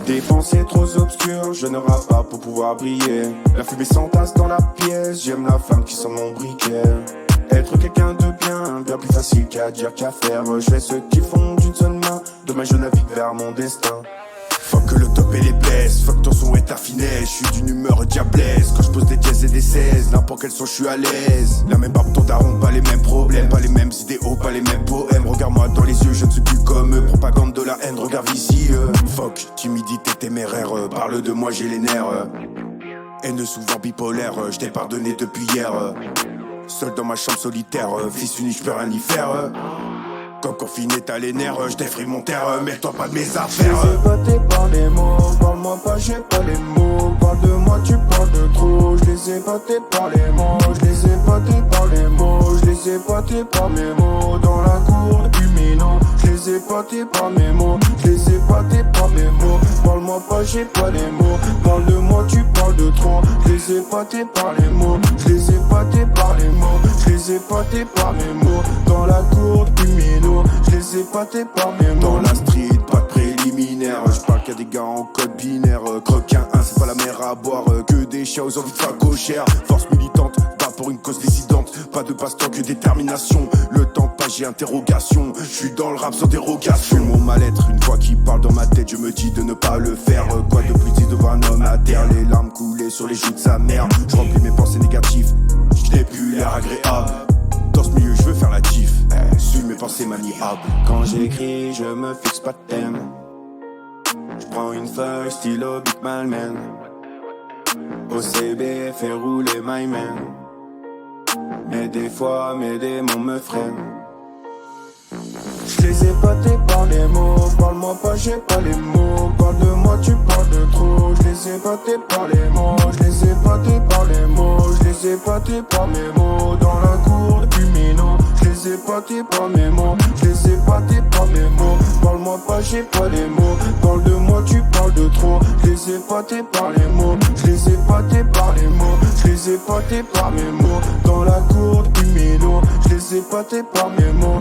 Des pensées trop obscures, je ne rappe pas pour pouvoir briller. La fumée s'entasse dans la pièce, j'aime la flamme qui sent mon briquet. Être quelqu'un de bien plus facile qu'à dire qu'à faire. Je fais ce qu'ils font d'une seule main, demain je navigue vers mon destin. Fuck le top et les blesses, fuck ton son et ta finesse. Je suis d'une humeur diablesse, quand je pose des dièses et des 16. N'importe quel son je suis à l'aise. La même barbe, ton daron, pas les mêmes problèmes. Pas les mêmes idéaux, pas les mêmes poèmes. Regarde-moi dans les yeux, je ne suis plus comme eux. Propagande de la haine, regarde ici Fuck, timidité téméraire, parle de moi j'ai les nerfs. Haine souvent bipolaire, je t'ai pardonné depuis hier. Seul dans ma chambre solitaire, fils unique, je peux rien y faire. Comme confiné t'as les nerfs, je défris mon terre, mets-toi pas de mes affaires. Je les ai pâtés par les mots, parle-moi pas, j'ai pas les mots. Parle de moi, tu parles de trop. Je les ai pâtés par les mots, je les ai pâtés par les mots. Je les ai pâtés par mes mots, dans la cour du minot. Je les ai pâtés par mes mots, je les ai pâtés par mes mots. Parle-moi pas, j'ai pas les mots. Parle de moi, tu parles de trop. Je les ai pâtés par les mots, je les ai pâtés par les mots. Je les ai pâtés par mes mots, dans la cour du minot. Je les ai pâtés par mes mots. Dans la street, pas de préliminaire. Je parle qu'à des gars en code binaire. Croquin 1, c'est pas la mer à boire. Que des chats aux envies de facochères. Force militante, bat pour une cause dissidente. Pas de passe-temps que détermination. Le temps passe, j'ai interrogation. Je suis dans le rap sans dérogation. Mon mal-être, une fois qu'il parle dans ma tête, je me dis de ne pas le faire. Quoi de plus dit devant un homme à terre. Les larmes coulaient sur les joues de sa mère. Je remplis mes pensées négatives. Je n'ai plus l'air agréable. Dans ce milieu, je veux faire la diff. Suis mes pensées maniables. Quand j'écris, je me fixe pas de thème. Je prends une feuille, stylo, Big Malman. OCB, fait rouler my man. Mais des fois, mes démons me freinent. Je les ai pâtés par les mots, parle-moi pas, j'ai pas les mots. Parle de moi, tu parles de trop. Je les ai pâtés par les mots, je les ai pâtés par les mots. Je les ai pâtés par mes mots, dans la cour du minot. Je les ai pâtés par mes mots, je les ai pâtés par mes mots. Parle-moi pas, j'ai pas les mots. Parle de moi, tu parles de trop. Je les ai pâtés par les mots, je les ai pâtés par les mots. Je les ai pâtés par mes mots, dans la cour du minot. Je les ai pâtés par mes mots.